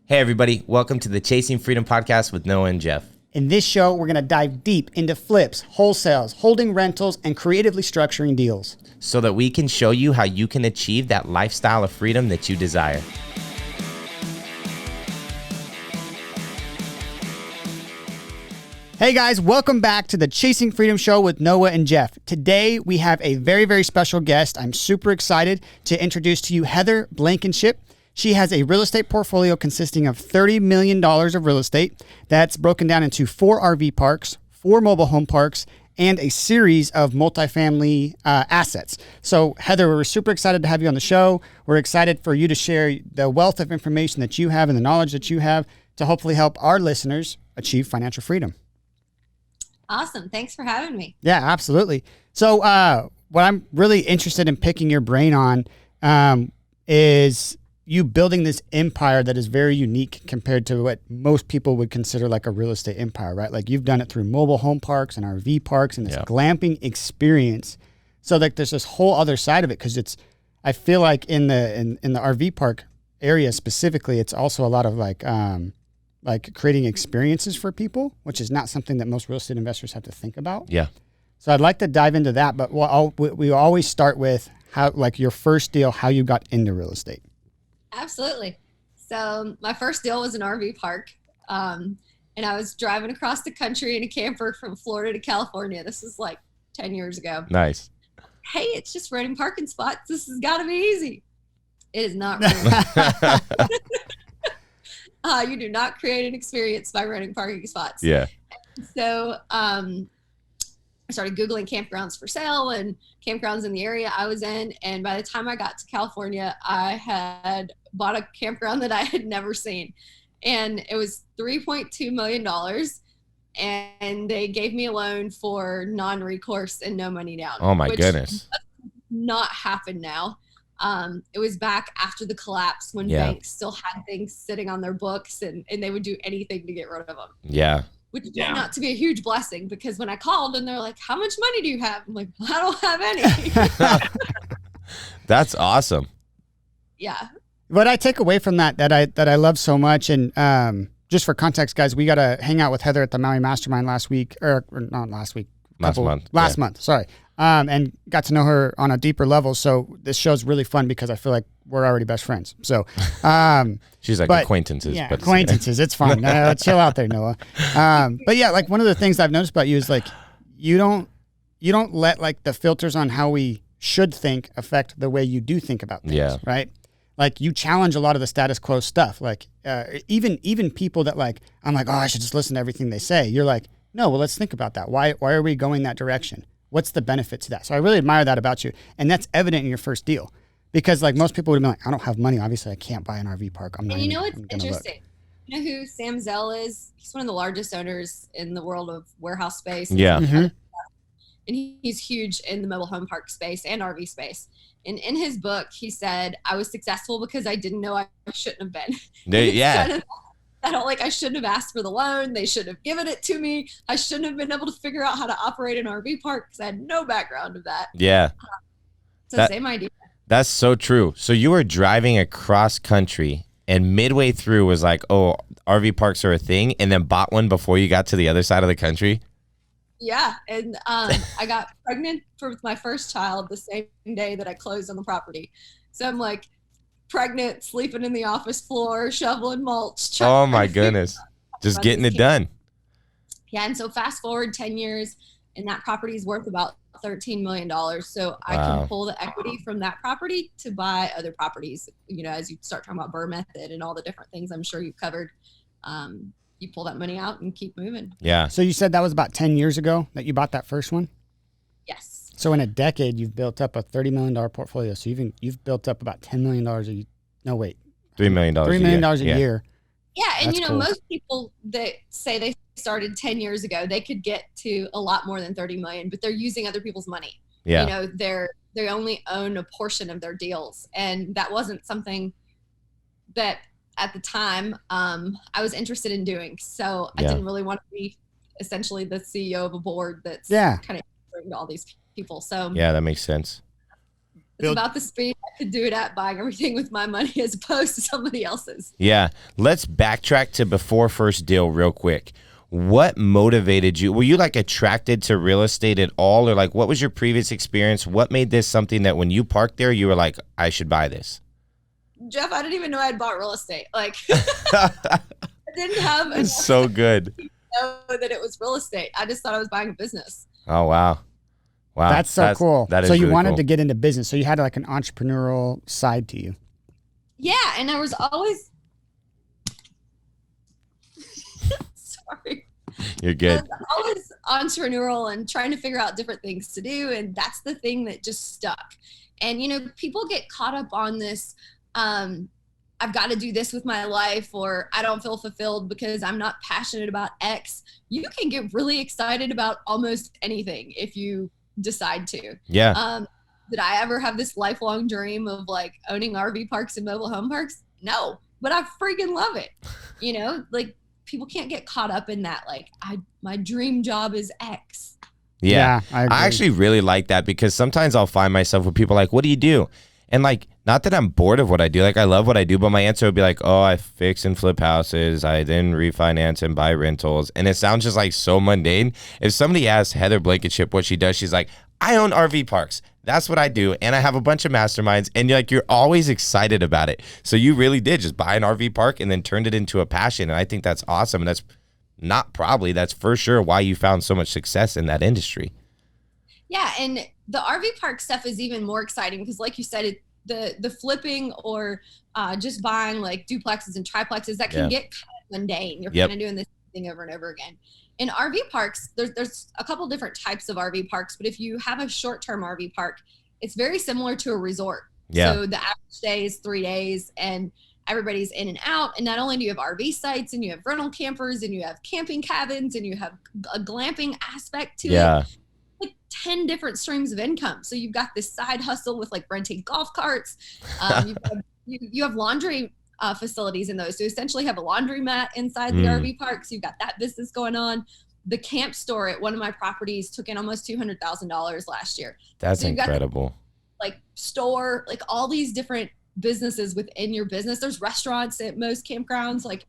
Hey everybody, welcome to the Chasing Freedom podcast with Noah and Jeff. In this show, we're going to dive deep into flips, wholesales, holding rentals, and creatively structuring deals, so that we can show you how you can achieve that lifestyle of freedom that you desire. Hey guys, welcome back to the Chasing Freedom show with Noah and Jeff. Today, we have a very, very special guest. I'm super excited to introduce to you Heather Blankenship. She has a real estate portfolio consisting of $30 million of real estate that's broken down into 4 RV parks, 4 mobile home parks, and a series of multifamily assets. So Heather, we're super excited to have you on the show. We're excited for you to share the wealth of information that you have and the knowledge that you have to hopefully help our listeners achieve financial freedom. Awesome. Thanks for having me. Yeah, absolutely. So what I'm really interested in picking your brain on is you building this empire that is very unique compared to what most people would consider like a real estate empire, right? Like you've done it through mobile home parks and RV parks and this glamping experience. So like there's this whole other side of it because I feel like in the RV park area specifically, it's also a lot of like creating experiences for people, which is not something that most real estate investors have to think about. Yeah. So I'd like to dive into that, but we always start with how, like your first deal, how you got into real estate. Absolutely. So my first deal was an RV park. And I was driving across the country in a camper from Florida to California. This is like 10 years ago. Nice. Hey, it's just renting parking spots. This has got to be easy. It is not really. You do not create an experience by renting parking spots. Yeah. So I started Googling campgrounds for sale and campgrounds in the area I was in. And by the time I got to California, I had bought a campground that I had never seen. And it was $3.2 million. And they gave me a loan for non-recourse and no money down. Oh my goodness. Not happen now. It was back after the collapse when banks still had things sitting on their books and they would do anything to get rid of them. Yeah. Which turned out to be a huge blessing because when I called and they're like, how much money do you have? I'm like, I don't have any. That's awesome. Yeah. What I take away from that I love so much, and just for context, guys, we got to hang out with Heather at the Maui Mastermind last month, sorry. And got to know her on a deeper level. So this show's really fun because I feel like we're already best friends. So she's like acquaintances. Yeah, but acquaintances. It's fine. Chill out there, Noah. But yeah, like one of the things I've noticed about you is like you don't let like the filters on how we should think affect the way you do think about things. Yeah. Right. Like you challenge a lot of the status quo stuff. Like even people that like I'm like, oh, I should just listen to everything they say. You're like, no, well, let's think about that. Why are we going that direction? What's the benefit to that? So I really admire that about you. And that's evident in your first deal. Because like most people would be like, I don't have money. Obviously, I can't buy an RV park. And you know what's interesting? You know who Sam Zell is? He's one of the largest owners in the world of warehouse space. Yeah. Mm-hmm. And he's huge in the mobile home park space and RV space. And in his book, he said, I was successful because I didn't know I shouldn't have been. Yeah. I shouldn't have asked for the loan. They should have given it to me. I shouldn't have been able to figure out how to operate an RV park because I had no background of that. Yeah. Same idea. That's so true. So you were driving across country and midway through was like, oh, RV parks are a thing, and then bought one before you got to the other side of the country? Yeah. And I got pregnant with my first child the same day that I closed on the property. So I'm like, pregnant, sleeping in the office floor, shoveling mulch. Oh my goodness. Just getting it done. Yeah. And so fast forward 10 years and that property is worth about $13 million. So I can pull the equity from that property to buy other properties. You know, as you start talking about BRRRR method and all the different things I'm sure you've covered, you pull that money out and keep moving. Yeah. So you said that was about 10 years ago that you bought that first one? Yes. So in a decade, you've built up a $30 million portfolio. So you've built up about $10 million $3 million a year. Yeah, and That's cool. Most people that say they started 10 years ago, they could get to a lot more than 30 million, but they're using other people's money. Yeah. You know, they only own a portion of their deals, and that wasn't something that at the time I was interested in doing. So I didn't really want to be essentially the CEO of a board that's kind of to all these people. So yeah, that makes sense. It's about the speed I could do it at, buying everything with my money as opposed to somebody else's. Yeah. Let's backtrack to before first deal real quick. What motivated you? Were you like attracted to real estate at all? Or like, what was your previous experience? What made this something that when you parked there, you were like, I should buy this? Jeff, I didn't even know I'd bought real estate. Like, I didn't have enough It's so good. to know that it was real estate. I just thought I was buying a business. Oh, wow. Wow. That's so cool. That is so you really wanted cool. to get into business. So you had like an entrepreneurial side to you. Yeah. And I was always, sorry. You're I good. was always entrepreneurial and trying to figure out different things to do. And that's the thing that just stuck. And, you know, people get caught up on this. I've got to do this with my life, or I don't feel fulfilled because I'm not passionate about X. You can get really excited about almost anything if you decide to. Yeah. Did I ever have this lifelong dream of like owning RV parks and mobile home parks? No, but I freaking love it. You know, like people can't get caught up in that. Like my dream job is X. Yeah. I agree. I actually really like that because sometimes I'll find myself with people like, what do you do? And like, not that I'm bored of what I do. Like, I love what I do, but my answer would be like, oh, I fix and flip houses. I then refinance and buy rentals. And it sounds just like so mundane. If somebody asks Heather Blankenship what she does, she's like, I own RV parks. That's what I do. And I have a bunch of masterminds. And you're always excited about it. So you really did just buy an RV park and then turned it into a passion. And I think that's awesome. And that's for sure why you found so much success in that industry. Yeah. And the RV park stuff is even more exciting because like you said, the flipping or just buying like duplexes and triplexes, that can get kind of mundane. You're kind of doing this thing over and over again. In RV parks, there's a couple different types of RV parks, but if you have a short-term RV park, it's very similar to a resort. Yeah. So the average stay is 3 days and everybody's in and out. And not only do you have RV sites and you have rental campers and you have camping cabins and you have a glamping aspect to it. Like 10 different streams of income. So you've got this side hustle with like renting golf carts. You have laundry facilities in those. So you essentially have a laundromat inside the RV parks. You've got that business going on. The camp store at one of my properties took in almost $200,000 last year. That's incredible. Like store, like all these different businesses within your business. There's restaurants at most campgrounds. Like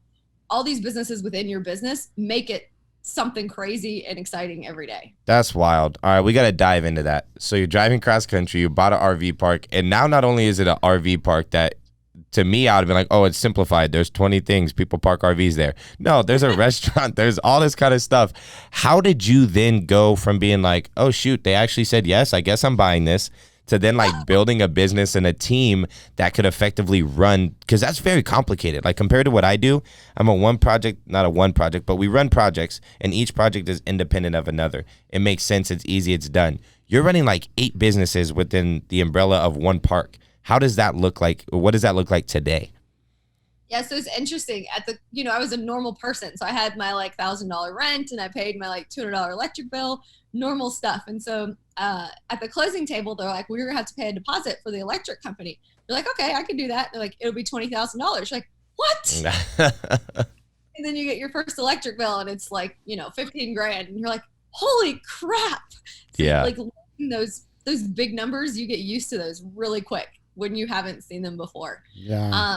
all these businesses within your business make it something crazy and exciting every day. That's wild. All right, we got to dive into that. So you're driving cross country, you bought an RV park, and now not only is it an RV park that to me, I would have been like, oh, it's simplified. There's 20 things. People park RVs there. No, there's a restaurant. There's all this kind of stuff. How did you then go from being like, oh, shoot, they actually said, yes, I guess I'm buying this, to then like building a business and a team that could effectively run? Because that's very complicated. Like compared to what I do, I'm not a one project, but we run projects and each project is independent of another. It makes sense. It's easy. It's done. You're running like 8 businesses within the umbrella of one park. How does that look like? What does that look like today? Yeah, so it's interesting. I was a normal person. So I had my like $1,000 rent and I paid my like $200 electric bill, normal stuff. And so at the closing table, they're like, we're going to have to pay a deposit for the electric company. You're like, okay, I can do that. They're like, it'll be $20,000. You're like, what? And then you get your first electric bill and it's like, $15,000. And you're like, holy crap. So yeah. Like those big numbers, you get used to those really quick when you haven't seen them before. Yeah.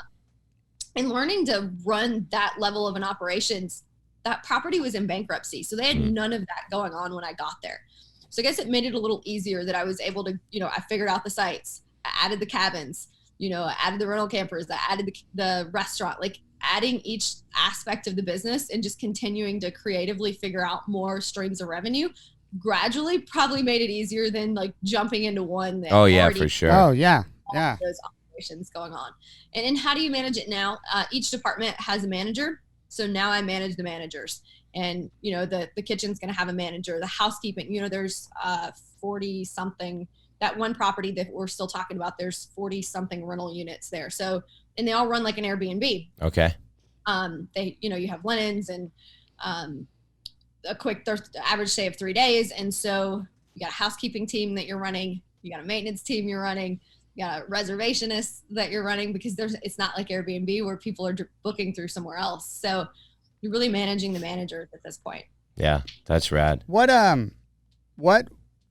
And learning to run that level of an operations, that property was in bankruptcy. So they had none of that going on when I got there. So I guess it made it a little easier that I was able to, I figured out the sites, I added the cabins, I added the rental campers, I added the restaurant, like adding each aspect of the business and just continuing to creatively figure out more streams of revenue gradually probably made it easier than like jumping into one. Oh yeah, for sure. Oh yeah. Yeah. Those operations going on. And how do you manage it now? Each department has a manager. So now I manage the managers, and the kitchen's going to have a manager, the housekeeping, there's 40 something, that one property that we're still talking about, there's 40 something rental units there. So, and they all run like an Airbnb. Okay. They, you have linens and there's average stay of 3 days. And so you got a housekeeping team that you're running, you got a maintenance team you're running, you got a reservationist that you're running, because it's not like Airbnb where people are booking through somewhere else. So you're really managing the managers at this point. Yeah, that's rad. What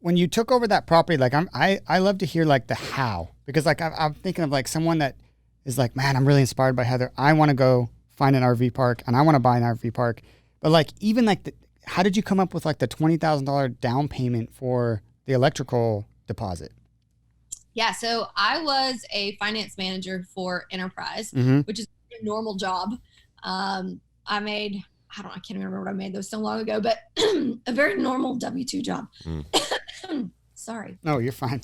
when you took over that property, like I love to hear like the how, because like I'm thinking of like someone that is like, man, I'm really inspired by Heather. I want to go find an RV park and I want to buy an RV park. But like, even like, how did you come up with like the $20,000 down payment for the electrical deposit? Yeah, so I was a finance manager for Enterprise, which is a normal job. I made, I can't remember what I made. That was so long ago, but a very normal W-2 job. Sorry. No, you're fine.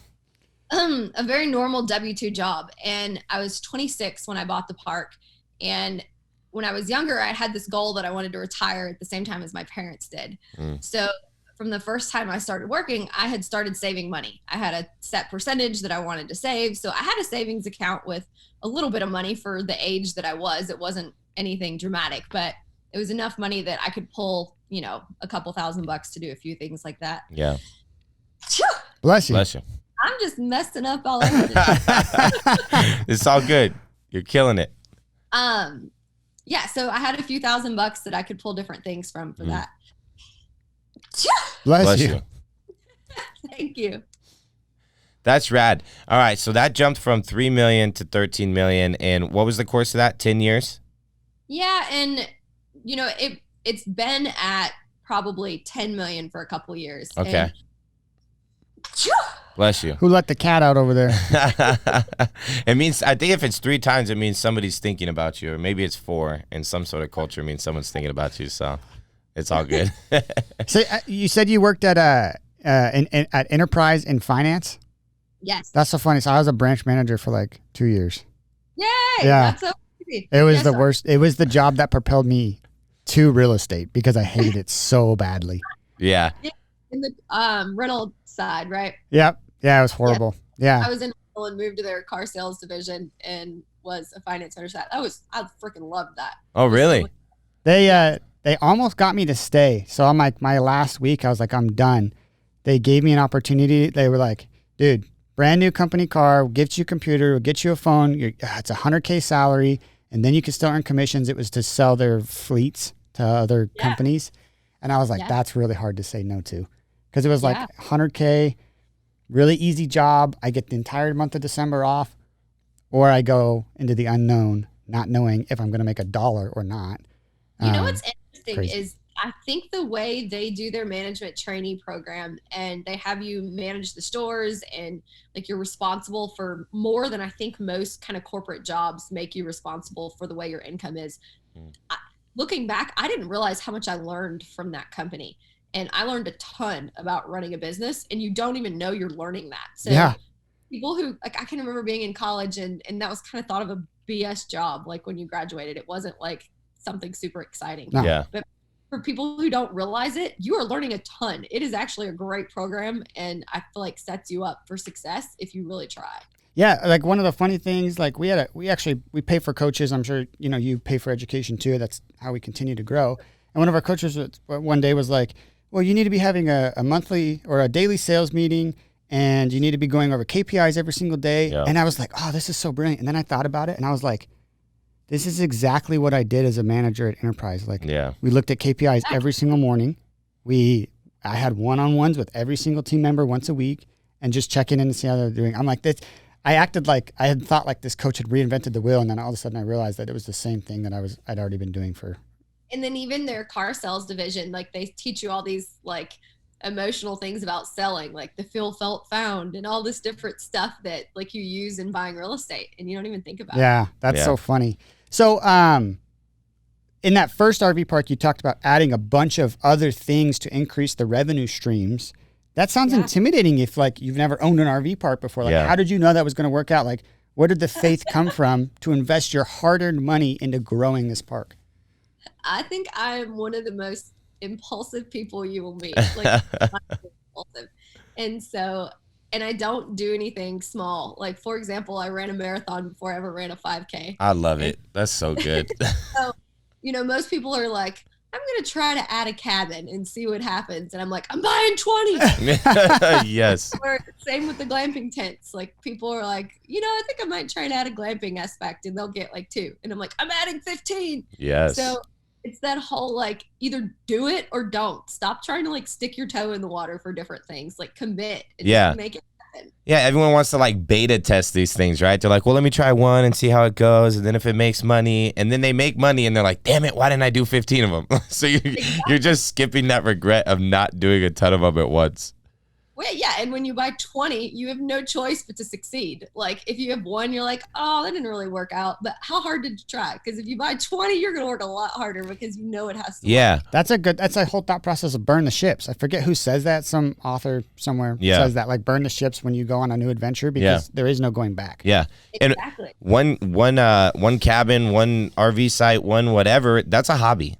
A very normal W-2 job. And I was 26 when I bought the park. And when I was younger, I had this goal that I wanted to retire at the same time as my parents did. So from the first time I started working, I had started saving money. I had a set percentage that I wanted to save. So I had a savings account with a little bit of money for the age that I was. It wasn't anything dramatic, but it was enough money that I could pull, a couple $1,000 to do a few things like that. Yeah. Bless you. Bless you. I'm just messing up all over. It's all good. You're killing it. Yeah. So I had a few $1,000 that I could pull different things from for that. Bless you. Thank you. That's rad. All right. So that jumped from 3 million to 13 million. And what was the course of that? 10 years? Yeah. And, it's been at probably 10 million for a couple years. Okay. And Bless you. Who let the cat out over there? It means, I think if it's 3 times, it means somebody's thinking about you, or maybe it's 4 in some sort of culture. It means someone's thinking about you. So it's all good. So you said you worked at at Enterprise in finance? Yes. That's so funny. So I was a branch manager for like 2 years. Yay. Yeah. That's so crazy. It was the worst. It was the job that propelled me to real estate because I hated it so badly. Yeah. In the rental side, right? Yep. Yeah, it was horrible. Yeah. I was in rental and moved to their car sales division and was a finance manager. I freaking loved that. Oh, really? They almost got me to stay. So I'm like, my last week, I was like, I'm done. They gave me an opportunity. They were like, dude, brand new company car, we'll get you a computer, we'll get you a phone. It's $100K salary. And then you can still earn commissions. It was to sell their fleets to other companies. And I was like, that's really hard to say no to. Because it was like $100K, really easy job. I get the entire month of December off. Or I go into the unknown, not knowing if I'm going to make $1 or not. You know what's interesting crazy. is I think the way they do their management trainee program and they have you manage the stores and like you're responsible for more than I think most kind of corporate jobs make you responsible for the way your income is. Looking back, I didn't realize how much I learned from that company. And I learned a ton about running a business and you don't even know you're learning that. So people who like, I can remember being in college and that was kind of thought of a BS job. Like when you graduated, it wasn't like something super exciting. No. Yeah. But for people who don't realize it, you are learning a ton. It is actually a great program and I feel like sets you up for success if you really try. Yeah, like one of the funny things, like we pay for coaches. I'm sure, you pay for education too. That's how we continue to grow. And one of our coaches one day was like, well, you need to be having a monthly or a daily sales meeting and you need to be going over KPIs every single day. Yeah. And I was like, oh, this is so brilliant. And then I thought about it and I was like, this is exactly what I did as a manager at Enterprise. Like we looked at KPIs every single morning. I had one-on-ones with every single team member once a week and just checking in to see how they're doing. I'm like this. I acted like I had thought like this coach had reinvented the wheel. And then all of a sudden I realized that it was the same thing that I'd already been doing for. And then even their car sales division, like they teach you all these like emotional things about selling, like the feel, felt, found, and all this different stuff that like you use in buying real estate and you don't even think about. Yeah, that's so funny. So in that first RV park, you talked about adding a bunch of other things to increase the revenue streams. That sounds intimidating if like you've never owned an RV park before. Like, how did you know that was going to work out? Like, where did the faith come from to invest your hard-earned money into growing this park? I think I'm one of the most impulsive people you will meet. Like, impulsive. And I don't do anything small. Like, for example, I ran a marathon before I ever ran a 5K. I love it. That's so good. So, most people are like, I'm going to try to add a cabin and see what happens. And I'm like, I'm buying 20. Yes. Or same with the glamping tents. Like people are like, I think I might try to add a glamping aspect and they'll get like 2. And I'm like, I'm adding 15. Yes. So it's that whole like either do it or don't. Stop trying to like stick your toe in the water for different things. Like commit and just make it happen. Yeah, everyone wants to like beta test these things, right? They're like, well, let me try one and see how it goes, and then if it makes money, and then they make money, and they're like, damn it, why didn't I do 15 of them? So you're just skipping that regret of not doing a ton of them at once. Well, yeah, and when you buy 20, you have no choice but to succeed. Like if you have one, you're like, oh, that didn't really work out. But how hard did you try? Because if you buy 20, you're gonna work a lot harder because you know it has to work. That's a whole thought process of burn the ships. I forget who says that. Some author somewhere says that, like burn the ships when you go on a new adventure because there is no going back. Yeah. Exactly. And one cabin, one RV site, one whatever, that's a hobby.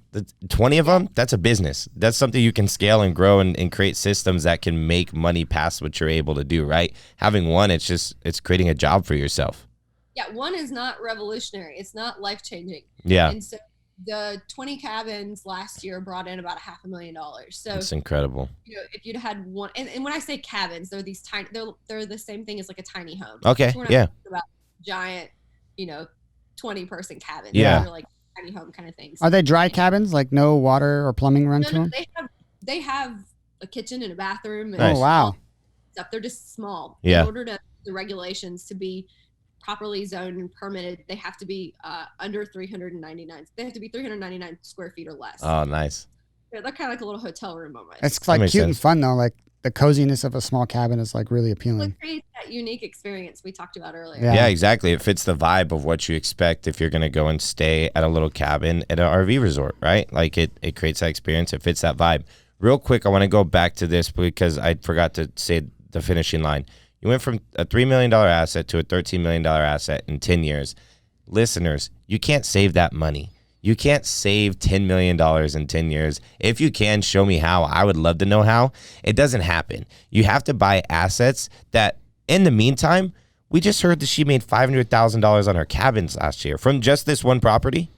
20 of them, that's a business. That's something you can scale and grow and create systems that can make money past what you're able to do, right? Having one, it's creating a job for yourself. Yeah, one is not revolutionary. It's not life-changing. Yeah. And so the 20 cabins last year brought in about $500,000. So it's incredible. You know, if you'd had one, and when I say cabins, they're these tiny, they're the same thing as like a tiny home. Okay. So we're not talking about giant, 20-person cabins. Yeah. They're like tiny home kind of things. Are they dry cabins, like no water or plumbing run to them? They have a kitchen and a bathroom. And Oh, wow. Stuff. They're just small. Yeah. In order to the regulations to be properly zoned and permitted, they have to be under 399. They have to be 399 square feet or less. Oh, nice. They're kind of like a little hotel room almost. It's like cute and fun though. Like the coziness of a small cabin is like really appealing. It creates that unique experience we talked about earlier. Yeah, exactly. It fits the vibe of what you expect if you're going to go and stay at a little cabin at an RV resort, right? Like it creates that experience. It fits that vibe. Real quick, I want to go back to this because I forgot to say the finishing line. You went from a $3 million asset to a $13 million asset in 10 years. Listeners, you can't save that money. You can't save $10 million in 10 years. If you can, show me how. I would love to know how. It doesn't happen. You have to buy assets that, in the meantime, we just heard that she made $500,000 on her cabins last year from just this one property.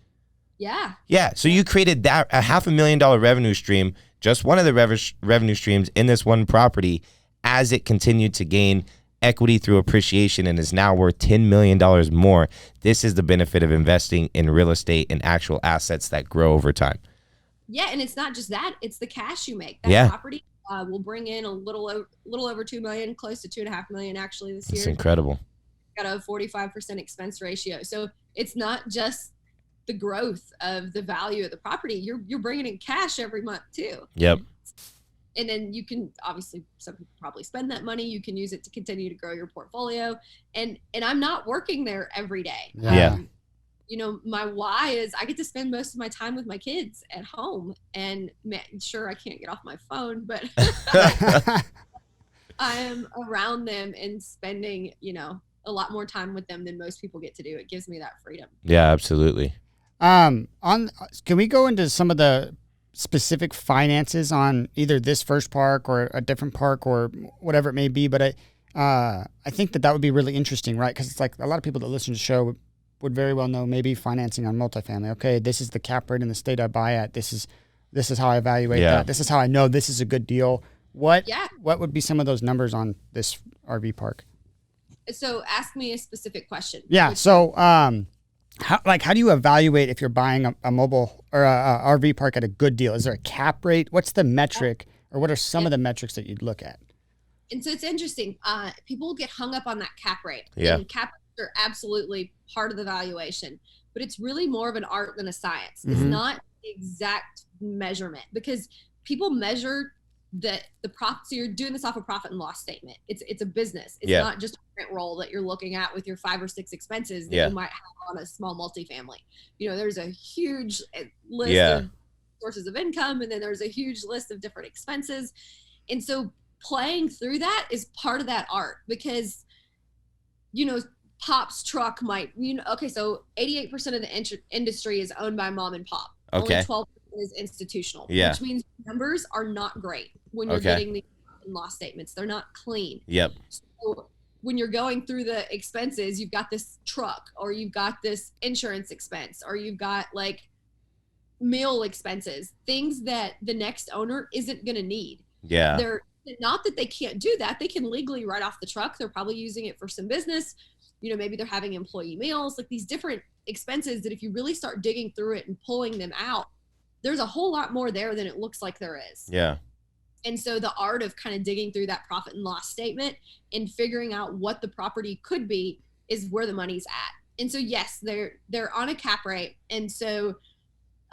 Yeah. Yeah. So you created that a $500,000 revenue stream, just one of the revenue streams in this one property, as it continued to gain equity through appreciation and is now worth $10 million more. This is the benefit of investing in real estate and actual assets that grow over time. Yeah, and it's not just that; it's the cash you make. That property will bring in a little over $2 million, close to $2.5 million actually this year. It's incredible. Got a 45% expense ratio, so it's not just the growth of the value of the property. You're bringing in cash every month too. Yep. And then you can obviously, some people probably spend that money. You can use it to continue to grow your portfolio. And I'm not working there every day. Yeah. My why is I get to spend most of my time with my kids at home. And sure, I can't get off my phone, but I am around them and spending, a lot more time with them than most people get to do. It gives me that freedom. Yeah, absolutely. Can we go into some of the specific finances on either this first park or a different park or whatever it may be? But I think that would be really interesting, right? Because it's like a lot of people that listen to the show would very well know maybe financing on multifamily. Okay, this is the cap rate in the state I buy at. This is how I evaluate that. This is how I know this is a good deal. What would be some of those numbers on this RV park? So ask me a specific question. Yeah. So how do you evaluate if you're buying a mobile or a RV park at a good deal? Is there a cap rate? What's the metric, or what are some of the metrics that you'd look at? And so it's interesting. People get hung up on that cap rate. Yeah. And cap rates are absolutely part of the valuation, but it's really more of an art than a science. It's not the exact measurement because people measure the profit. So you're doing this off a profit and loss statement. It's a business. It's not just a rent roll that you're looking at with your 5 or 6 expenses that you might have on a small multifamily. There's a huge list of sources of income, and then there's a huge list of different expenses. And so playing through that is part of that art because, Pop's truck might, okay, so 88% of the industry is owned by mom and pop. Okay. Only 12% is institutional, Yeah. which means numbers are not great when you're getting the loss statements. They're not clean. Yep. So when you're going through the expenses, you've got this truck or you've got this insurance expense or you've got like meal expenses, things that the next owner isn't going to need. Yeah. They're not that they can't do that. They can legally write off the truck. They're probably using it for some business. Maybe they're having employee meals, like these different expenses that if you really start digging through it and pulling them out, there's a whole lot more there than it looks like there is. Yeah. And so the art of kind of digging through that profit and loss statement and figuring out what the property could be is where the money's at. And so, yes, they're on a cap rate. And so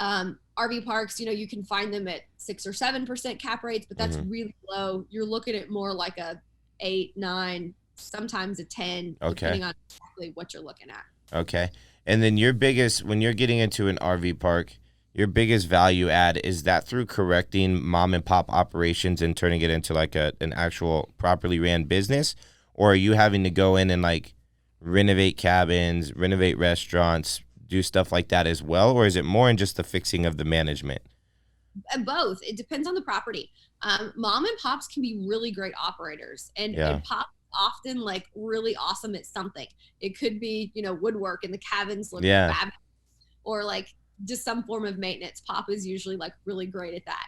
RV parks, you can find them at 6 or 7% cap rates, but that's really low. You're looking at more like a 8, 9, sometimes a 10, depending on exactly what you're looking at. Okay. And then when you're getting into an RV park, your biggest value add, is that through correcting mom and pop operations and turning it into like an actual properly ran business? Or are you having to go in and like renovate cabins, renovate restaurants, do stuff like that as well? Or is it more in just the fixing of the management? Both. It depends on the property. Mom and pops can be really great operators, and pop often like really awesome at something. It could be, woodwork and the cabins look fabulous, or like just some form of maintenance. Pop is usually like really great at that.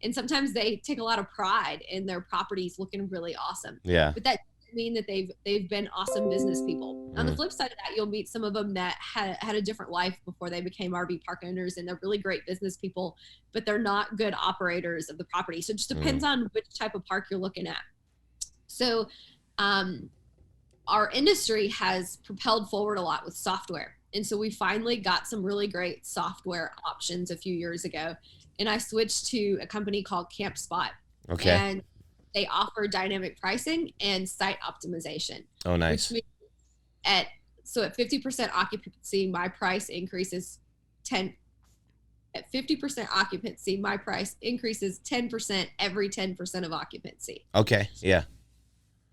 And sometimes they take a lot of pride in their properties looking really awesome. Yeah. But that doesn't mean that they've been awesome business people. On the flip side of that, you'll meet some of them that had a different life before they became RV park owners, and they're really great business people, but they're not good operators of the property. So it just depends on which type of park you're looking at. So our industry has propelled forward a lot with software. And so we finally got some really great software options a few years ago. And I switched to a company called CampSpot. Okay. And they offer dynamic pricing and site optimization. Oh, nice. Which means at 50% occupancy, my price increases 10. At 50% occupancy, my price increases 10% every 10% of occupancy. Okay. Yeah.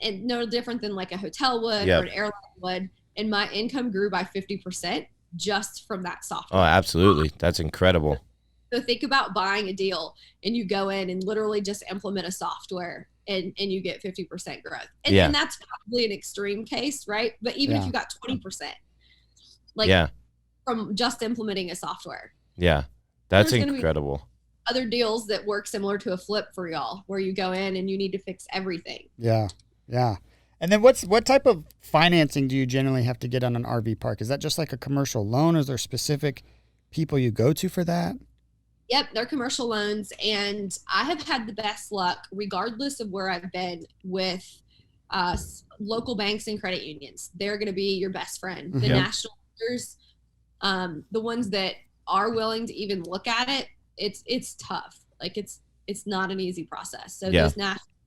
And no different than like a hotel would or an airline would. And my income grew by 50% just from that software. Oh, absolutely. That's incredible. So think about buying a deal and you go in and literally just implement a software and you get 50% growth. And that's probably an extreme case, right? But even if you got 20%, from just implementing a software. Yeah, that's incredible. Other deals that work similar to a flip for y'all, where you go in and you need to fix everything. Yeah, yeah. And then what type of financing do you generally have to get on an RV park? Is that just like a commercial loan? Is there specific people you go to for that? Yep, they're commercial loans. And I have had the best luck, regardless of where I've been, with local banks and credit unions. They're going to be your best friend. The national lenders, the ones that are willing to even look at it, it's tough. Like it's not an easy process. So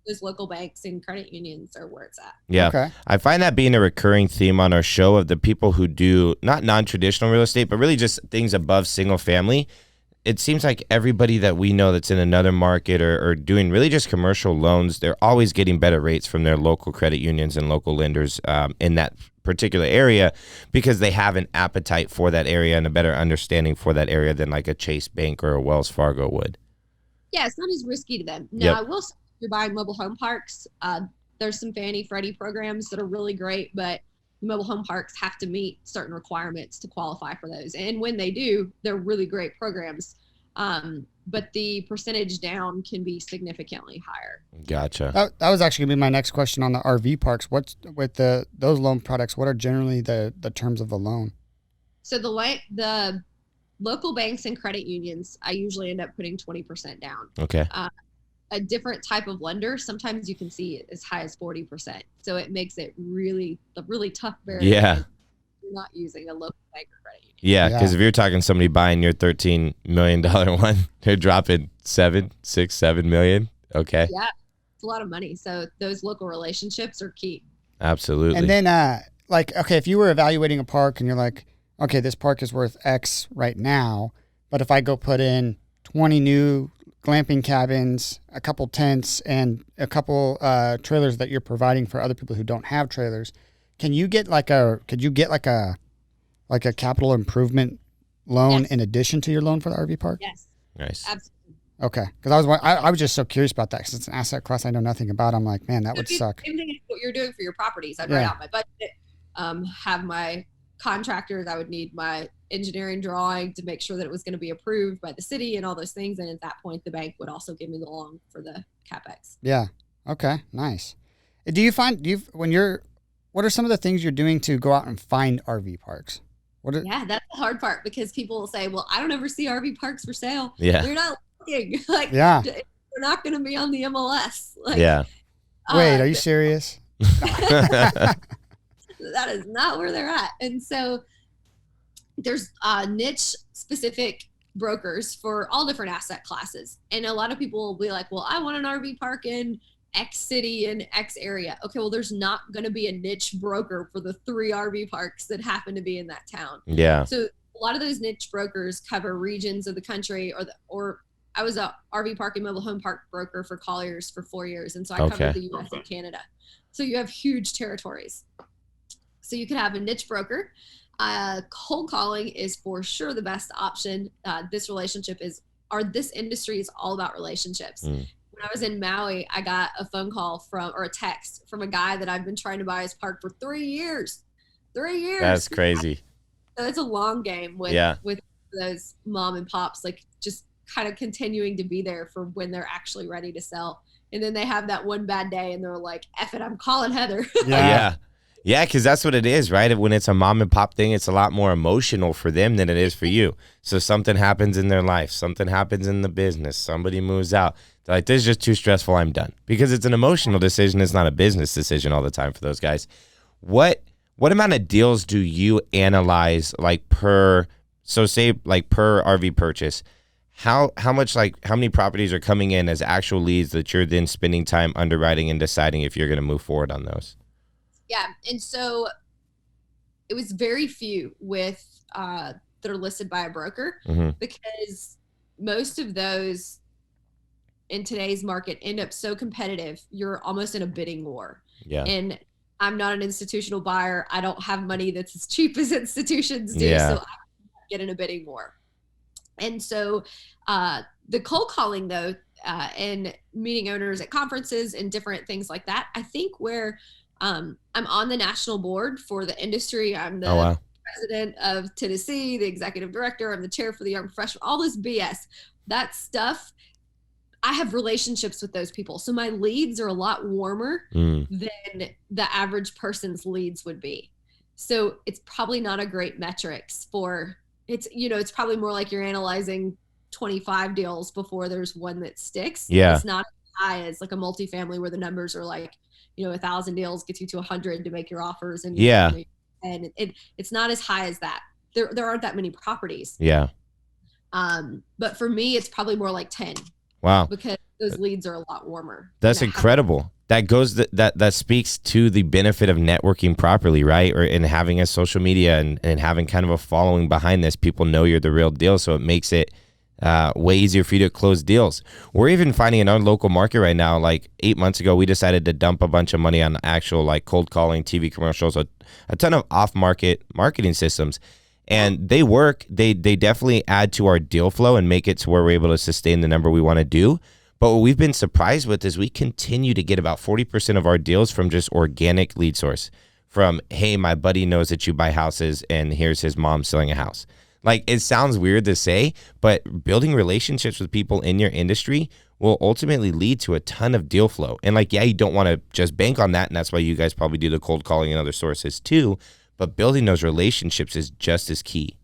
those local banks and credit unions are where it's at. Yeah. Okay. I find that being a recurring theme on our show of the people who do not non-traditional real estate, but really just things above single family. It seems like everybody that we know that's in another market or doing really just commercial loans, they're always getting better rates from their local credit unions and local lenders in that particular area, because they have an appetite for that area and a better understanding for that area than like a Chase Bank or a Wells Fargo would. Yeah, it's not as risky to them. Now, I will say, if you're buying mobile home parks, there's some Fannie Freddie programs that are really great, but mobile home parks have to meet certain requirements to qualify for those. And when they do, they're really great programs. But the percentage down can be significantly higher. Gotcha. That was actually going to be my next question on the RV parks. What's with those loan products? What are generally the terms of the loan? So the local banks and credit unions, I usually end up putting 20% down. Okay. A different type of lender, sometimes you can see as high as 40%. So it makes it really tough barrier. Yeah. You're not using a local bank or credit union. Yeah, because if you're talking somebody buying your $13 million one, they're dropping $6, $7 million. Okay. Yeah, it's a lot of money. So those local relationships are key. And Absolutely. then, if you were evaluating a park and you're like, okay, this park is worth X right now, but if I go put in 20 new glamping cabins, a couple tents, and a couple trailers that you're providing for other people who don't have trailers, could you get like a capital improvement loan in addition to your loan for the RV park? Yes. Nice. Absolutely. Okay, because I was just so curious about that, because it's an asset class I know nothing about. I'm like, man, that would suck. Same thing as what you're doing for your properties. I'd write out my budget, have my contractors. I would need my engineering drawing to make sure that it was going to be approved by the city and all those things. And at that point, the bank would also give me the loan for the CapEx. Yeah. Okay. Nice. What are some of the things you're doing to go out and find RV parks? Yeah, that's the hard part, because people will say, well, I don't ever see RV parks for sale. Yeah. They're not looking. Like, Yeah. they're not going to be on the MLS. Like, Yeah. Wait, are you serious? that is not where they're at. And so there's niche specific brokers for all different asset classes. And a lot of people will be like, well, I want an RV park in X city and X area. Okay, well, there's not going to be a niche broker for the 3 RV parks that happen to be in that town. Yeah. So a lot of those niche brokers cover regions of the country, or I was a RV park and mobile home park broker for Colliers for 4 years. And so I covered the US and Canada. So you have huge territories. So you could have a niche broker. Cold calling is for sure the best option. This industry is all about relationships. When I was in Maui, I got a phone call or a text from a guy that I've been trying to buy his park for 3 years. 3 years. That's crazy. So it's a long game with those mom and pops, like just kind of continuing to be there for when they're actually ready to sell. And then they have that one bad day and they're like, F it, I'm calling Heather. Yeah. Yeah, because that's what it is, right? When it's a mom and pop thing, it's a lot more emotional for them than it is for you. So something happens in their life, something happens in the business, somebody moves out. They're like, this is just too stressful, I'm done. Because it's an emotional decision. It's not a business decision all the time for those guys. What amount of deals do you analyze, like per RV purchase? How many properties are coming in as actual leads that you're then spending time underwriting and deciding if you're going to move forward on those? Yeah. And so it was very few with that are listed by a broker, because most of those in today's market end up so competitive, you're almost in a bidding war. Yeah. And I'm not an institutional buyer. I don't have money that's as cheap as institutions do. Yeah. So I get in a bidding war. And so the cold calling, though, and meeting owners at conferences and different things like that, I think where I'm on the national board for the industry. I'm the president of Tennessee, the executive director. I'm the chair for the young professional, all this BS, that stuff. I have relationships with those people. So my leads are a lot warmer than the average person's leads would be. So it's probably not a great metrics for it's probably more like you're analyzing 25 deals before there's one that sticks. Yeah. It's not as high as like a multifamily where the numbers are like, 1,000 deals gets you to 100 to make your offers. And and it's not as high as that. There aren't that many properties. Yeah. But for me, it's probably more like 10. Wow. Because those leads are a lot warmer. That's incredible. That speaks to the benefit of networking properly, right? And having a social media and having kind of a following behind this. People know you're the real deal, so it makes it way easier for you to close deals. We're even finding in our local market right now, like 8 months ago, we decided to dump a bunch of money on actual like cold calling, TV commercials, a ton of off-market marketing systems. And they work. They definitely add to our deal flow and make it to where we're able to sustain the number we want to do. But what we've been surprised with is we continue to get about 40% of our deals from just organic lead source. From, hey, my buddy knows that you buy houses and here's his mom selling a house. Like, it sounds weird to say, but building relationships with people in your industry will ultimately lead to a ton of deal flow. And like, you don't want to just bank on that. And that's why you guys probably do the cold calling and other sources too. But building those relationships is just as key.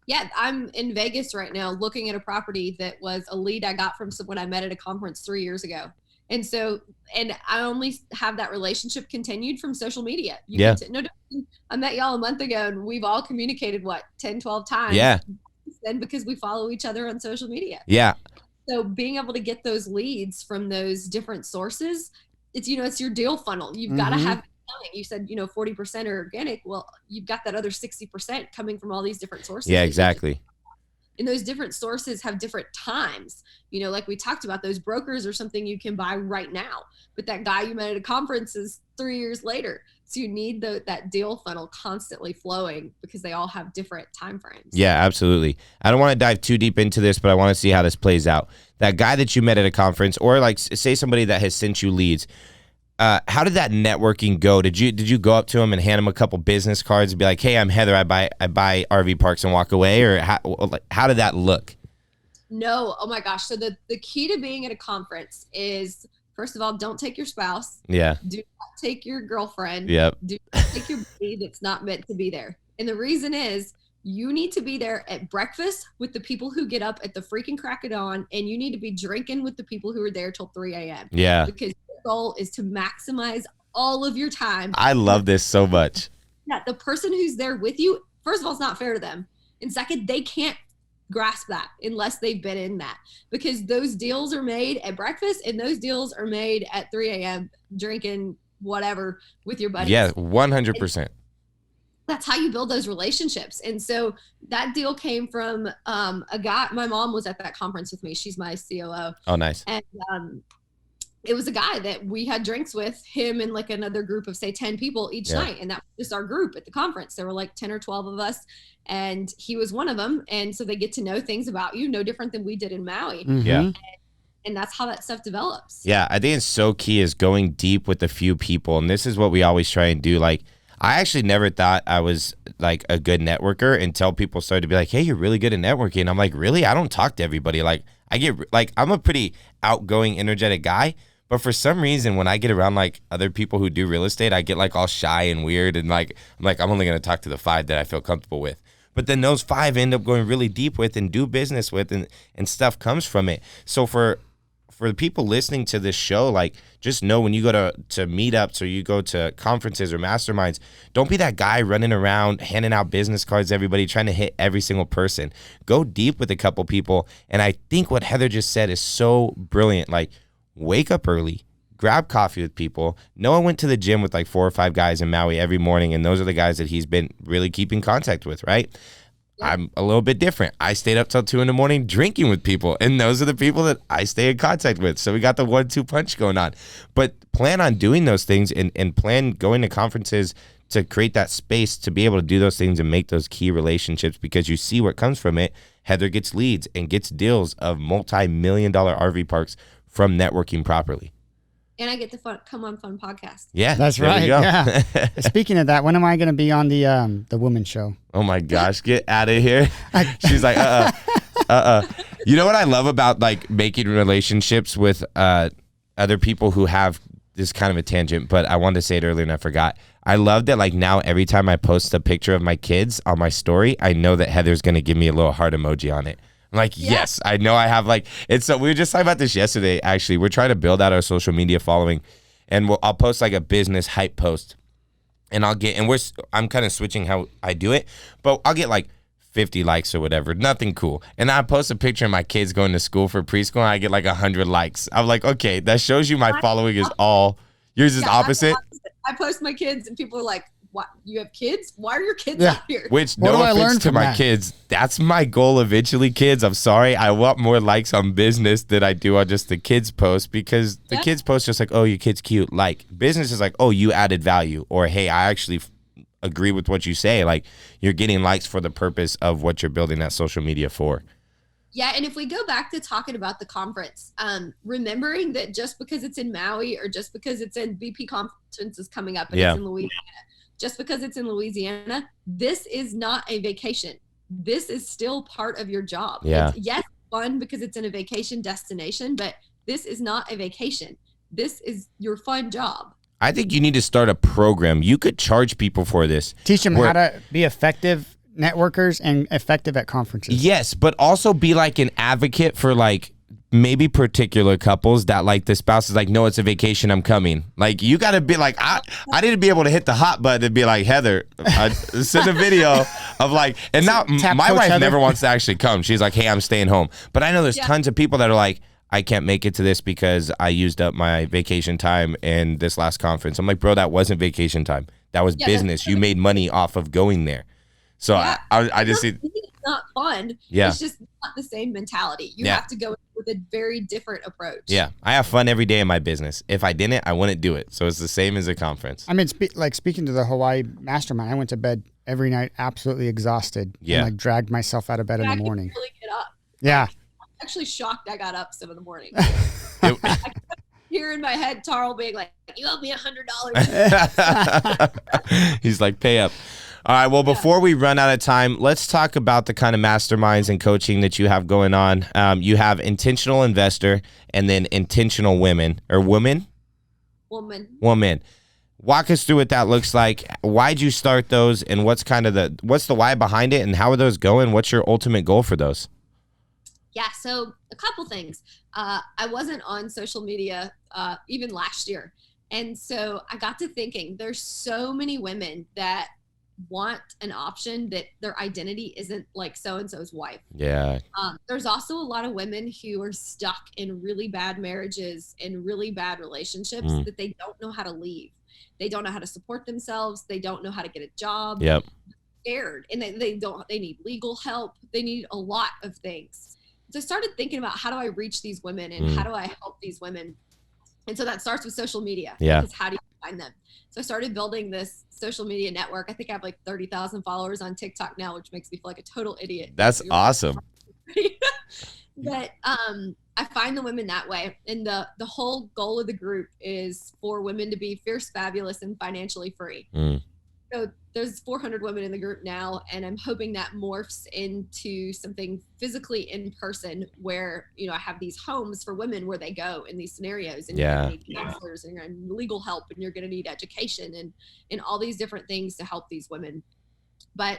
Yeah, I'm in Vegas right now looking at a property that was a lead I got from someone I met at a conference 3 years ago. And I only have that relationship continued from social media. I met y'all a month ago and we've all communicated 10, 12 times. Yeah. And because we follow each other on social media. Yeah. So being able to get those leads from those different sources, it's your deal funnel. You've got to have, you said, 40% are organic. Well, you've got that other 60% coming from all these different sources. Yeah, exactly. And those different sources have different times. Like we talked about, those brokers are something you can buy right now. But that guy you met at a conference is 3 years later. So you need that deal funnel constantly flowing because they all have different time frames. Yeah, absolutely. I don't want to dive too deep into this, but I want to see how this plays out. That guy that you met at a conference, or like say somebody that has sent you leads, how did that networking go? Did you go up to him and hand him a couple business cards and be like, "Hey, I'm Heather. I buy RV parks," and walk away? Or how did that look? No. Oh my gosh. So the key to being at a conference is, first of all, don't take your spouse. Yeah. Do not take your girlfriend. Yep. Do not take your buddy that's not meant to be there. And the reason is you need to be there at breakfast with the people who get up at the freaking crack of dawn, and you need to be drinking with the people who are there till 3 a.m. Yeah. Because your goal is to maximize all of your time. I love this so much. Yeah, the person who's there with you, first of all, it's not fair to them. And second, they can't grasp that unless they've been in that, because those deals are made at breakfast and those deals are made at 3 a.m. drinking whatever with your buddies. Yeah, 100%. That's how you build those relationships. And so that deal came from a guy. My mom was at that conference with me. She's my COO. Oh, nice. And it was a guy that we had drinks with, him and like another group of say 10 people each night. And that was just our group at the conference. There were like 10 or 12 of us, and he was one of them. And so they get to know things about you, no different than we did in Maui. Mm-hmm. Yeah. And that's how that stuff develops. Yeah, I think it's so key is going deep with a few people. And this is what we always try and do. Like, I actually never thought I was like a good networker until people started to be like, hey, you're really good at networking. I'm like, really? I don't talk to everybody. Like, I'm a pretty outgoing, energetic guy. But for some reason, when I get around like other people who do real estate, I get like all shy and weird. And like, I'm only going to talk to the 5 that I feel comfortable with. But then those 5 end up going really deep with and do business with, and stuff comes from it. So for the people listening to this show, like, just know when you go to meetups or you go to conferences or masterminds, don't be that guy running around handing out business cards to everybody, trying to hit every single person. Go deep with a couple people. And I think what Heather just said is so brilliant. Like, wake up early, grab coffee with people. Noah went to the gym with like 4 or 5 guys in Maui every morning, and those are the guys that he's been really keeping contact with, right? I'm a little bit different. I stayed up till 2 a.m. drinking with people, and those are the people that I stay in contact with. So we got the 1-2 punch going on. But plan on doing those things and plan going to conferences to create that space to be able to do those things and make those key relationships, because you see what comes from it. Heather gets leads and gets deals of multi-million-dollar RV parks from networking properly. And I get to come on fun podcast. Yeah, that's right. Yeah. Speaking of that, when am I going to be on the woman show? Oh my gosh, get out of here. She's like, You know what I love about like making relationships with other people who have this kind of a tangent, but I wanted to say it earlier and I forgot. I love that like now every time I post a picture of my kids on my story, I know that Heather's going to give me a little heart emoji on it. I'm like, yes, I know I have like, it's so we were just talking about this yesterday. Actually, we're trying to build out our social media following, and I'll post like a business hype post, and I'm kind of switching how I do it, but I'll get like 50 likes or whatever, nothing cool. And I post a picture of my kids going to school for preschool, and I get like 100 likes. I'm like, okay, that shows you my following is all, yours is opposite. I post my kids and people are like, what, you have kids? Why are your kids out here? Which, no offense to my kids, that's my goal eventually, kids. I'm sorry. I want more likes on business than I do on just the kids post, because the kids post just like, oh, your kid's cute. Like, business is like, oh, you added value, or hey, I actually agree with what you say. Like, you're getting likes for the purpose of what you're building that social media for. Yeah, and if we go back to talking about the conference, remembering that just because it's in Maui or just because it's in BP conferences coming up and it's in Louisiana, just because it's in Louisiana, this is not a vacation. This is still part of your job. Yeah. It's, yes, fun because it's in a vacation destination, but this is not a vacation. This is your fun job. I think you need to start a program. You could charge people for this. Teach them how to be effective networkers and effective at conferences. Yes, but also be like an advocate for like maybe particular couples that like the spouse is like, no, it's a vacation, I'm coming. Like, you got to be like, I need to be able to hit the hot button and be like, Heather, send a video of like, and now my wife Heather. never wants to actually come. She's like, hey, I'm staying home. But I know there's tons of people that are like, I can't make it to this because I used up my vacation time in this last conference. I'm like, bro, that wasn't vacation time. That was business. You made money off of going there. So I just see it's not fun. Yeah. It's just not the same mentality. You have to go with a very different approach. Yeah. I have fun every day in my business. If I didn't, I wouldn't do it. So it's the same as a conference. I mean, speaking to the Hawaii Mastermind, I went to bed every night absolutely exhausted. Yeah. And like dragged myself out of bed in the morning. I really get up. Yeah. I'm actually shocked I got up 7 a.m. I kept hearing in my head Tarl being like, you owe me $100. He's like, pay up. All right, well, before we run out of time, let's talk about the kind of masterminds and coaching that you have going on. You have Intentional Investor and then Intentional Women, or Woman. Walk us through what that looks like. Why'd you start those, and what's the why behind it, and how are those going? What's your ultimate goal for those? Yeah, so a couple things. I wasn't on social media even last year. And so I got to thinking, there's so many women that want an option that their identity isn't like so-and-so's wife. Yeah. There's also a lot of women who are stuck in really bad marriages and really bad relationships that they don't know how to leave. They don't know how to support themselves. They don't know how to get a job. Yep. Scared. And they need legal help. They need a lot of things. So I started thinking about, how do I reach these women and how do I help these women? And so that starts with social media. Yeah. Because how do you find them? So I started building this social media network. I think I have like 30,000 followers on TikTok now, which makes me feel like a total idiot. That's awesome. But I find the women that way. And the whole goal of the group is for women to be fierce, fabulous, and financially free. So there's 400 women in the group now, and I'm hoping that morphs into something physically in person where, I have these homes for women where they go in these scenarios, and you're going to need counselors, and you're going to need legal help, and you're going to need education and all these different things to help these women. But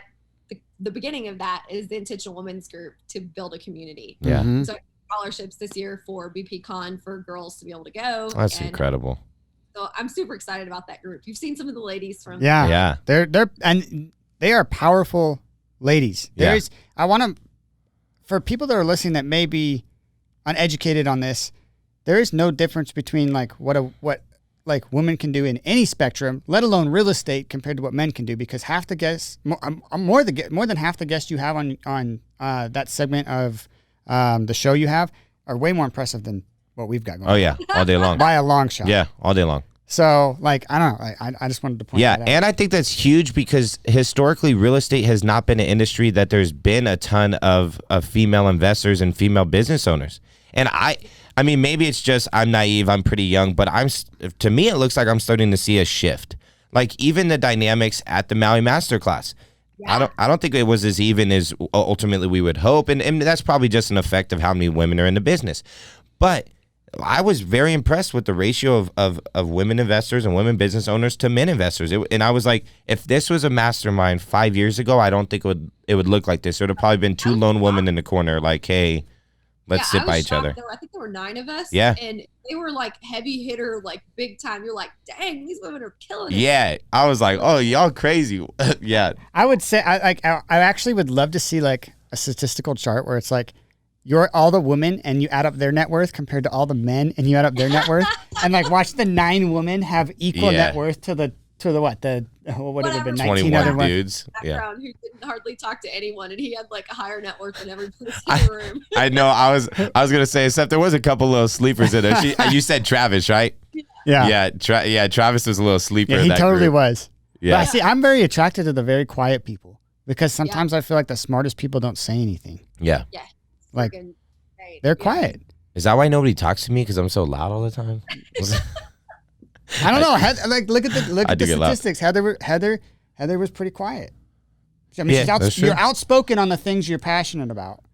the beginning of that is the Intentional Women's Group to build a community. Yeah. Mm-hmm. So I have scholarships this year for BP for girls to be able to go. That's incredible. So I'm super excited about that group. You've seen some of the ladies from Yeah. They are powerful ladies. Yeah. I want to, for people that are listening that may be uneducated on this, there is no difference between like what women can do in any spectrum, let alone real estate, compared to what men can do. Because half the guests, more than half the guests you have on that segment of the show you have are way more impressive than what we've got going on. Oh yeah, all day long. By a long shot. Yeah, all day long. So, like, I don't know. I just wanted to point that out. Yeah, and I think that's huge because historically, real estate has not been an industry that there's been a ton of female investors and female business owners. And I mean, maybe it's just I'm naive, I'm pretty young, but to me, it looks like I'm starting to see a shift. Like even the dynamics at the Maui Masterclass. Yeah. I don't think it was as even as ultimately we would hope, and that's probably just an effect of how many women are in the business. But I was very impressed with the ratio of women investors and women business owners to men investors. And I was like, if this was a mastermind 5 years ago, I don't think it would look like this. It would have probably been two lone women in the corner like, hey, let's sit by each other. I think there were 9 of us. Yeah. And they were like heavy hitter, like big time. You're like, dang, these women are killing it. Yeah. I was like, oh, y'all crazy. Yeah. I would say, I actually would love to see like a statistical chart where it's like, you're all the women and you add up their net worth compared to all the men and you add up their net worth and like watch the 9 women have equal net worth to the what would it have been 19 other dudes who didn't hardly talk to anyone, and he had like a higher net worth than every person in the room. I know. I was gonna say, except there was a couple little sleepers in there. You said Travis, right? Yeah. Travis was a little sleeper. Yeah, he totally was. Yeah. But see, I'm very attracted to the very quiet people because sometimes I feel like the smartest people don't say anything. Yeah. Yeah. Like they're quiet. Is that why nobody talks to me? Because I'm so loud all the time? I don't know. Look at the statistics. Heather was pretty quiet. I mean, you're outspoken on the things you're passionate about.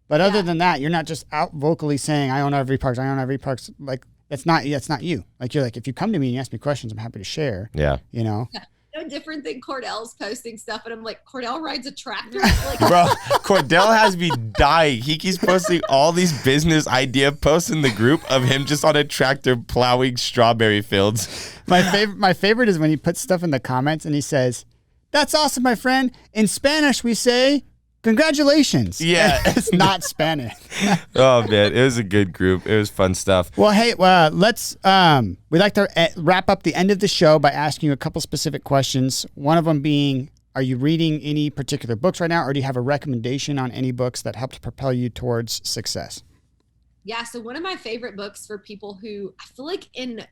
But other than that, you're not just out vocally saying, I own RV parks. Like, that's not you. Like, you're like, if you come to me and you ask me questions, I'm happy to share. Yeah. You know? Yeah. No different than Cordell's posting stuff, and I'm like, Cordell rides a tractor. Like, bro, Cordell has me dying. He keeps posting all these business idea posts in the group of him just on a tractor plowing strawberry fields. My favorite is when he puts stuff in the comments and he says, "That's awesome, my friend. In Spanish, we say, congratulations." Yeah. It's not Spanish. Oh man, it was a good group. It was fun stuff. Well, hey, let's we'd like to wrap up the end of the show by asking you a couple specific questions. One of them being, are you reading any particular books right now, or do you have a recommendation on any books that helped propel you towards success? Yeah, so one of my favorite books for people who, I feel like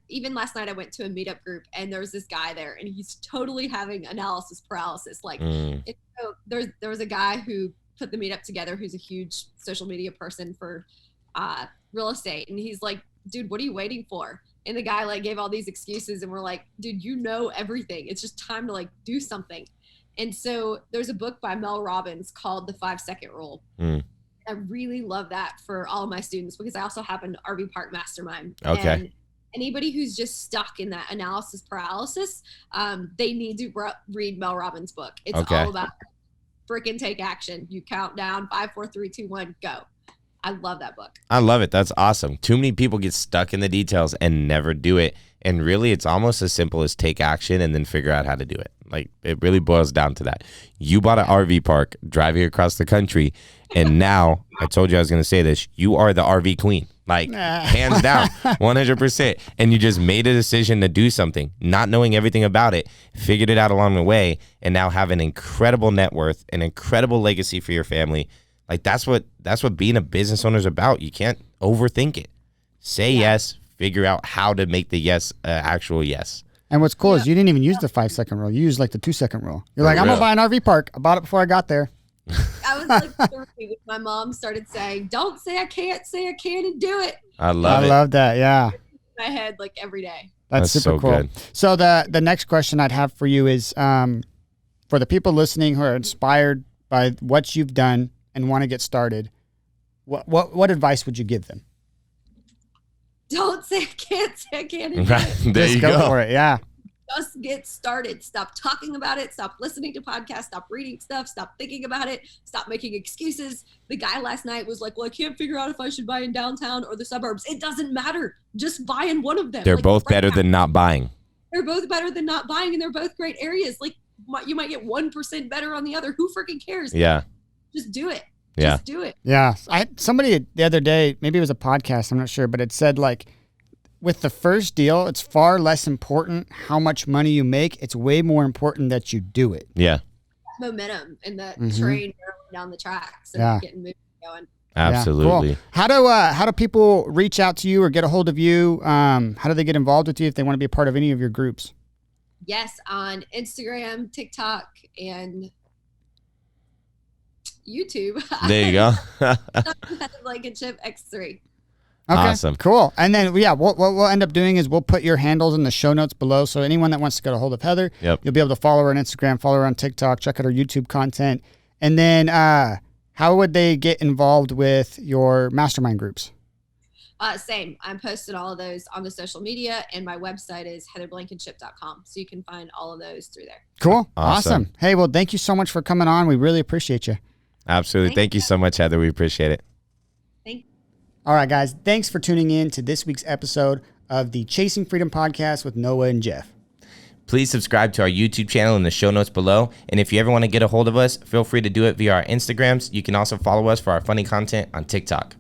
even last night I went to a meetup group and there was this guy there and he's totally having analysis paralysis. Like so there was a guy who put the meetup together who's a huge social media person for real estate. And he's like, dude, what are you waiting for? And the guy like gave all these excuses and we're like, dude, you know everything. It's just time to like do something. And so there's a book by Mel Robbins called The 5-Second Rule. I really love that for all of my students because I also have an RV park mastermind. Okay. And anybody who's just stuck in that analysis paralysis, they need to read Mel Robbins' book. It's all about freaking take action. You count down 5, 4, 3, 2, 1, go. I love that book. I love it. That's awesome. Too many people get stuck in the details and never do it. And really, it's almost as simple as take action and then figure out how to do it. Like, it really boils down to that. You bought an RV park, driving across the country, and now, I told you I was going to say this, you are the RV queen. Like, hands down, 100%. And you just made a decision to do something, not knowing everything about it, figured it out along the way, and now have an incredible net worth, an incredible legacy for your family. Like, that's what being a business owner is about. You can't overthink it. Say yes, figure out how to make the yes actual yes. And what's cool is you didn't even use the 5-second rule. You used like the 2-second rule. You're like, I'm going to buy an RV park. I bought it before I got there. I was like 3 when my mom started saying, don't say I can't, say I can and do it. I love that. Yeah. In my head like every day. That's super so cool. good. So the next question I'd have for you is for the people listening who are inspired by what you've done and want to get started, what advice would you give them? Don't say I can't, say I can and do Right. it. There Just you go go. for it. Yeah. Just get started. Stop talking about it. Stop listening to podcasts. Stop reading stuff. Stop thinking about it. Stop making excuses. The guy last night was like, well, I can't figure out if I should buy in downtown or the suburbs. It doesn't matter. Just buy in one of them. They're Like, both right better now. than not buying. They're both better than not buying, and they're both great areas. Like, you might get 1% better on the other. Who freaking cares? Yeah. Just do it. Yeah. Just do it. Yeah. Somebody the other day, maybe it was a podcast, I'm not sure, but it said like, with the first deal, it's far less important how much money you make. It's way more important that you do it. Yeah. Momentum and that Mhm. train down the tracks and Yeah. getting moving going. Absolutely. Yeah, cool. How do people reach out to you or get a hold of you? How do they get involved with you if they want to be a part of any of your groups? Yes, on Instagram, TikTok, and YouTube. There you go. Heather Blankenship X3. Okay, Awesome. Cool. And then, what we'll end up doing is we'll put your handles in the show notes below. So anyone that wants to get a hold of Heather, Yep. you'll be able to follow her on Instagram, follow her on TikTok, check out her YouTube content. And then how would they get involved with your mastermind groups? Same. I'm posting all of those on the social media, and my website is heatherblankenship.com. So you can find all of those through there. Cool. Awesome. Hey, well, thank you so much for coming on. We really appreciate you. Absolutely. Thank you so much, Heather. We appreciate it. Thank you. All right, guys. Thanks for tuning in to this week's episode of the Chasing Freedom podcast with Noah and Jeff. Please subscribe to our YouTube channel in the show notes below. And if you ever want to get a hold of us, feel free to do it via our Instagrams. You can also follow us for our funny content on TikTok.